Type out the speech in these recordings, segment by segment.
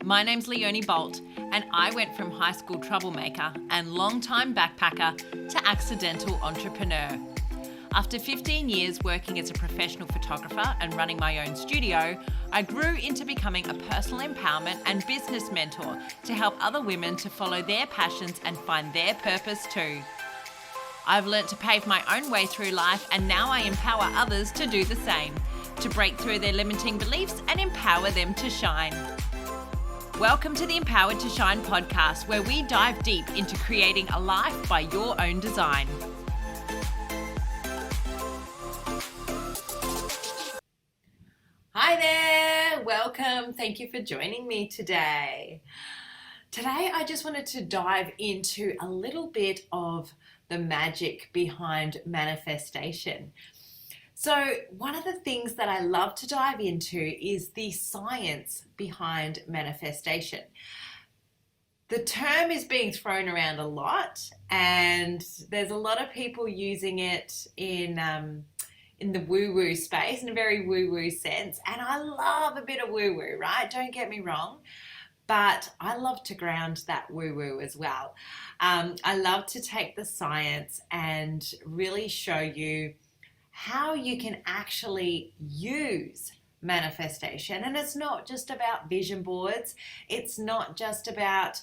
My name's Leonie Bolt, and I went from high school troublemaker and long-time backpacker to accidental entrepreneur. After 15 years working as a professional photographer and running my own studio, I grew into becoming a personal empowerment and business mentor to help other women to follow their passions and find their purpose too. I've learnt to pave my own way through life, and now I empower others to do the same, to break through their limiting beliefs and empower them to shine. Welcome to the Empowered to Shine podcast, where we dive deep into creating a life by your own design. Hi there, welcome. Thank you for joining me today. Today, I just wanted to dive into a little bit of the magic behind manifestation. So one of the things that I love to dive into is the science behind manifestation. The term is being thrown around a lot, and there's a lot of people using it in the woo-woo space, in a very woo-woo sense. And I love a bit of woo-woo, right? Don't get me wrong. But I love to ground that woo-woo as well. I love to take the science and really show you how you can actually use manifestation. And it's not just about vision boards. It's not just about,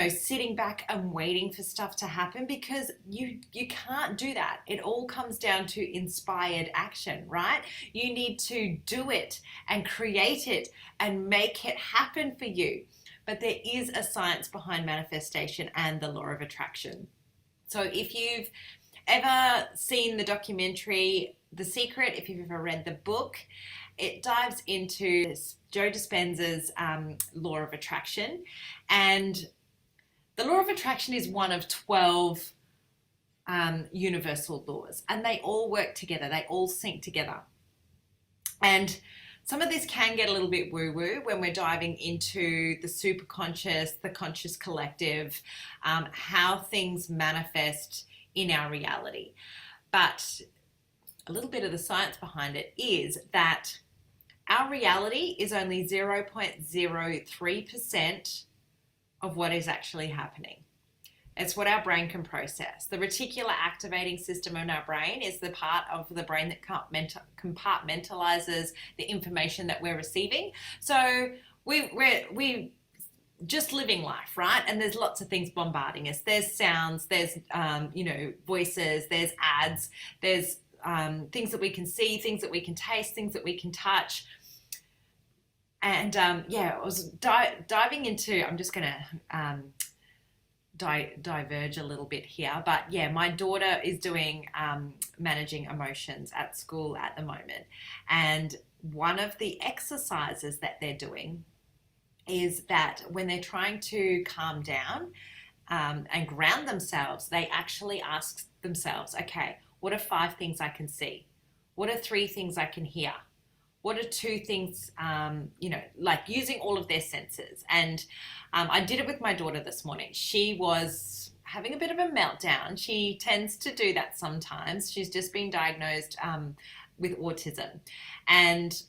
sitting back and waiting for stuff to happen, because you can't do that. It all comes down to inspired action, right? You need to do it and create it and make it happen for you. But there is a science behind manifestation and the law of attraction. So if you've ever seen the documentary The Secret, if you've ever read the book, it dives into Joe Dispenza's law of attraction. And the law of attraction is one of 12 universal laws, and they all work together. They all sync together. And some of this can get a little bit woo-woo when we're diving into the superconscious, the conscious collective, how things manifest in our reality. But a little bit of the science behind it is that our reality is only 0.03% of what is actually happening. It's what our brain can process. The reticular activating system in our brain is the part of the brain that compartmentalizes the information that we're receiving. So we just living life, right? And there's lots of things bombarding us. There's sounds, there's voices, there's ads, there's things that we can see, things that we can taste, things that we can touch. And I was diving into, I'm just going to diverge a little bit here, but my daughter is doing managing emotions at school at the moment. And one of the exercises that they're doing is that when they're trying to calm down and ground themselves, they actually ask themselves, okay, what are 5 things I can see? What are 3 things I can hear? What are 2 things, like using all of their senses? And I did it with my daughter this morning. She was having a bit of a meltdown. She tends to do that sometimes. She's just been diagnosed with autism. And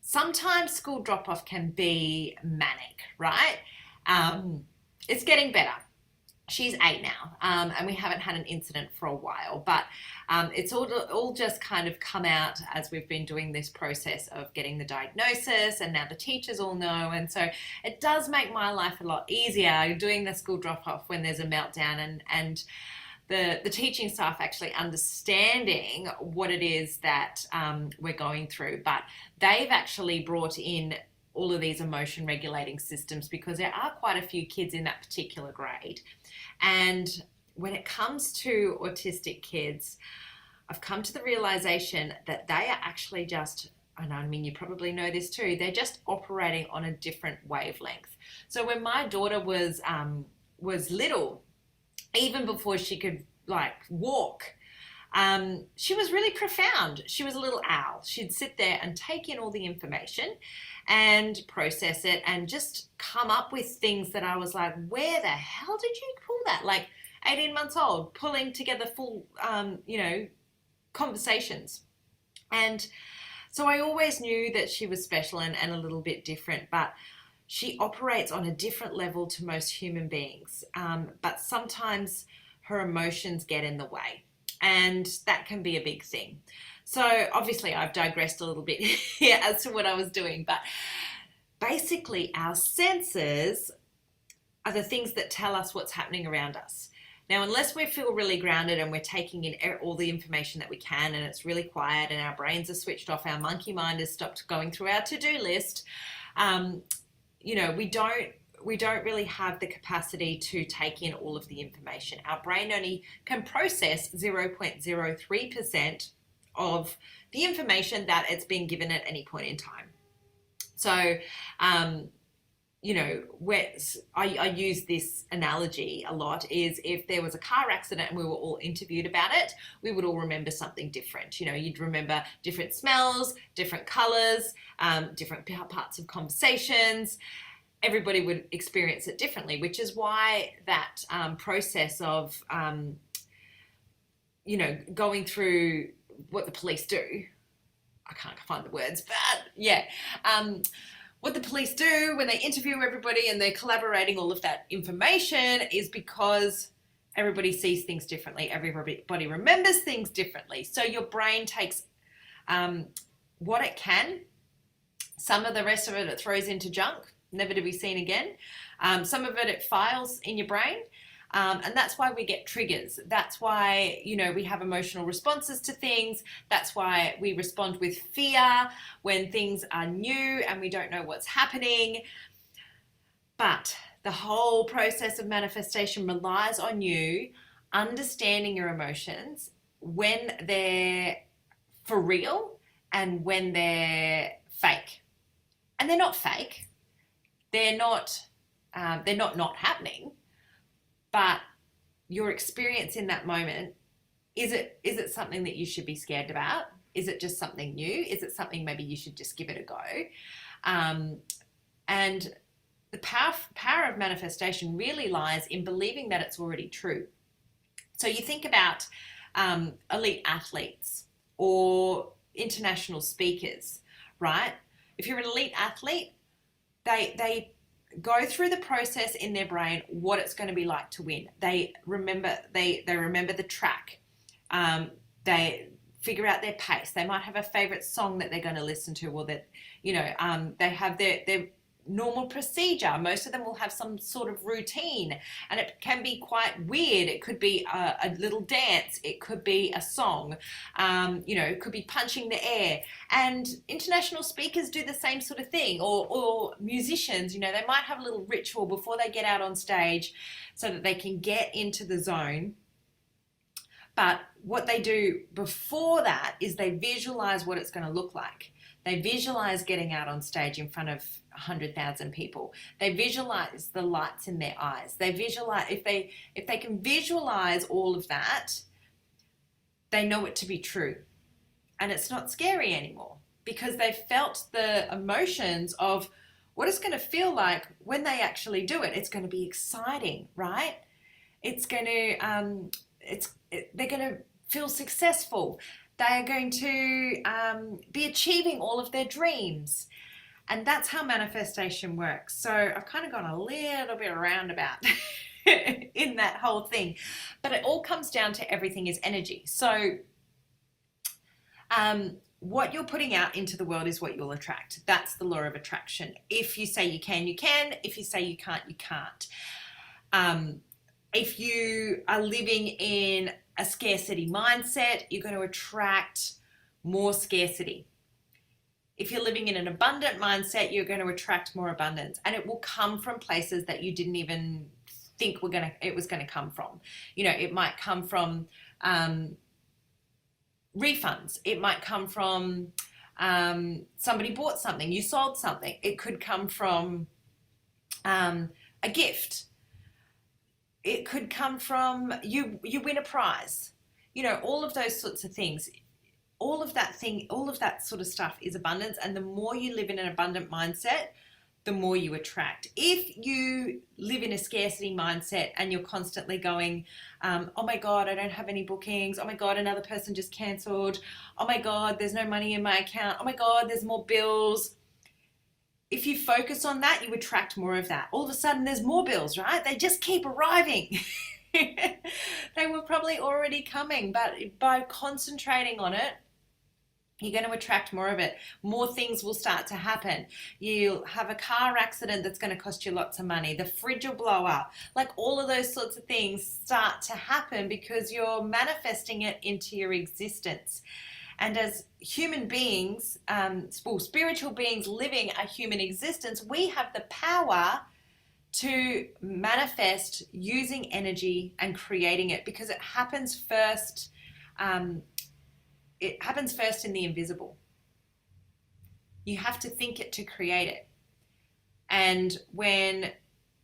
sometimes school drop-off can be manic, right? It's getting better. She's 8 now, and we haven't had an incident for a while, but it's all just kind of come out as we've been doing this process of getting the diagnosis, and now the teachers all know. And so it does make my life a lot easier doing the school drop-off when there's a meltdown, and the teaching staff actually understanding what it is that we're going through. But they've actually brought in all of these emotion regulating systems, because there are quite a few kids in that particular grade. And when it comes to autistic kids, I've come to the realization that they are actually just, and I mean, you probably know this too, they're just operating on a different wavelength. So when my daughter was little, even before she could walk, she was really profound. She was a little owl. She'd sit there and take in all the information and process it and just come up with things that I was like, where the hell did you pull that? 18 months old, pulling together full, conversations. And so I always knew that she was special and a little bit different, but she operates on a different level to most human beings, but sometimes her emotions get in the way, and that can be a big thing. So obviously I've digressed a little bit here as to what I was doing, but basically our senses are the things that tell us what's happening around us. Now, unless we feel really grounded and we're taking in all the information that we can, and it's really quiet and our brains are switched off, our monkey mind has stopped going through our to-do list, we don't really have the capacity to take in all of the information. Our brain only can process 0.03% of the information that it's been given at any point in time. So, I use this analogy a lot, is if there was a car accident and we were all interviewed about it, we would all remember something different. You'd remember different smells, different colors, different parts of conversations. Everybody would experience it differently, which is why that process of, going through what the police do, I can't find the words, but yeah, what the police do when they interview everybody and they're collaborating all of that information is because everybody sees things differently. Everybody remembers things differently. So your brain takes what it can. Some of the rest of it throws into junk, never to be seen again. Some of it files in your brain. And that's why we get triggers. That's why, we have emotional responses to things. That's why we respond with fear when things are new and we don't know what's happening. But the whole process of manifestation relies on you understanding your emotions when they're for real and when they're fake. And they're not fake. They're not happening. But your experience in that moment, is it something that you should be scared about? Is it just something new? Is it something maybe you should just give it a go? And the power of manifestation really lies in believing that it's already true. So you think about elite athletes or international speakers, right? If you're an elite athlete, they go through the process in their brain what it's going to be like to win. They remember the track. They figure out their pace. They might have a favorite song that they're going to listen to, or that they have their normal procedure. Most of them will have some sort of routine, and it can be quite weird. It could be a little dance. It could be a song. It could be punching the air. And international speakers do the same sort of thing, or musicians. They might have a little ritual before they get out on stage so that they can get into the zone. But what they do before that is they visualize what it's going to look like. They visualize getting out on stage in front of 100,000 people. They visualize the lights in their eyes. They visualize, if they can visualize all of that, they know it to be true. And it's not scary anymore because they've felt the emotions of what it's going to feel like when they actually do it. It's going to be exciting, right? It's going to, they're going to feel successful. They are going to be achieving all of their dreams. And that's how manifestation works. So I've kind of gone a little bit roundabout in that whole thing. But it all comes down to everything is energy. So what you're putting out into the world is what you'll attract. That's the law of attraction. If you say you can, you can. If you say you can't, you can't. If you are living in a scarcity mindset, you're going to attract more scarcity. If you're living in an abundant mindset, you're going to attract more abundance, and it will come from places that you didn't even think it was going to come from. It might come from refunds. It might come from somebody bought something, you sold something. It could come from a gift. It could come from you win a prize. All of those sorts of things. All of that sort of stuff is abundance. And the more you live in an abundant mindset, the more you attract. If you live in a scarcity mindset and you're constantly going, oh my God, I don't have any bookings. Oh my God, another person just cancelled. Oh my God, there's no money in my account. Oh my God, there's more bills. if you focus on that, you attract more of that. All of a sudden there's more bills, right? They just keep arriving. They were probably already coming, but by concentrating on it, you're going to attract more of it. More things will start to happen. You'll have a car accident that's going to cost you lots of money. The fridge will blow up. Like all of those sorts of things start to happen because you're manifesting it into your existence. And as human beings, spiritual beings living a human existence, we have the power to manifest using energy and creating it, because it happens first. It happens first in the invisible. You have to think it to create it. And when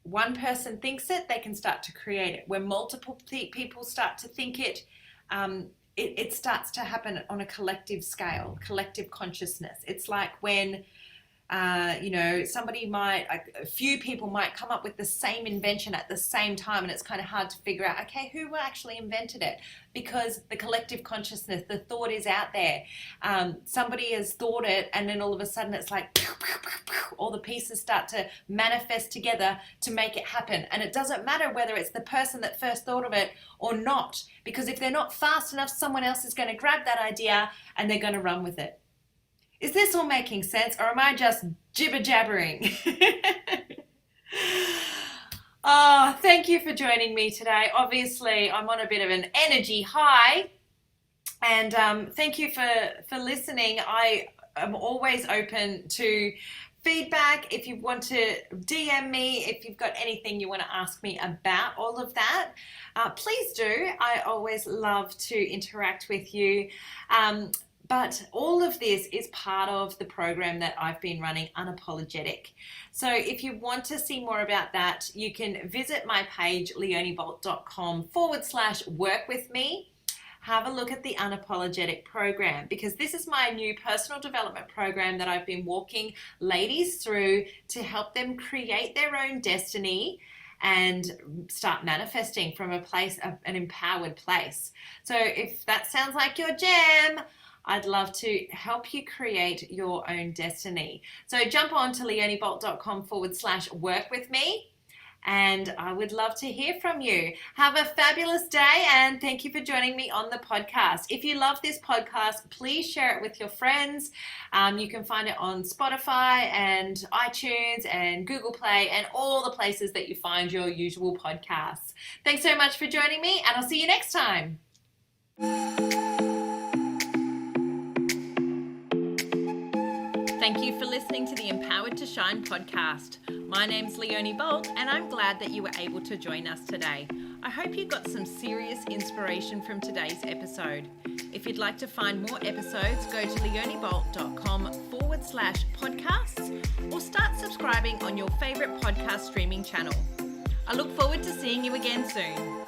one person thinks it, they can start to create it. When multiple people start to think it, it starts to happen on a collective scale, collective consciousness. It's like when a few people might come up with the same invention at the same time, and it's kind of hard to figure out, okay, who actually invented it? Because the collective consciousness, the thought is out there. Somebody has thought it, and then all of a sudden it's like, pew, pew, pew, pew, all the pieces start to manifest together to make it happen. And it doesn't matter whether it's the person that first thought of it or not, because if they're not fast enough, someone else is going to grab that idea and they're going to run with it. Is this all making sense, or am I just jibber-jabbering? Oh, thank you for joining me today. Obviously, I'm on a bit of an energy high, and thank you for listening. I am always open to feedback. If you want to DM me, if you've got anything you want to ask me about all of that, please do. I always love to interact with you. But all of this is part of the program that I've been running, Unapologetic. So if you want to see more about that, you can visit my page, leoniebolt.com/work-with-me. Have a look at the Unapologetic program, because this is my new personal development program that I've been walking ladies through to help them create their own destiny and start manifesting from a place of an empowered place. So if that sounds like your jam, I'd love to help you create your own destiny. So jump on to leoniebolt.com/work-with-me, and I would love to hear from you. Have a fabulous day, and thank you for joining me on the podcast. If you love this podcast, please share it with your friends. You can find it on Spotify and iTunes and Google Play and all the places that you find your usual podcasts. Thanks so much for joining me, and I'll see you next time. Thank you for listening to the Empowered to Shine podcast. My name's Leonie Bolt, and I'm glad that you were able to join us today. I hope you got some serious inspiration from today's episode. If you'd like to find more episodes, go to leoniebolt.com/podcasts or start subscribing on your favorite podcast streaming channel. I look forward to seeing you again soon.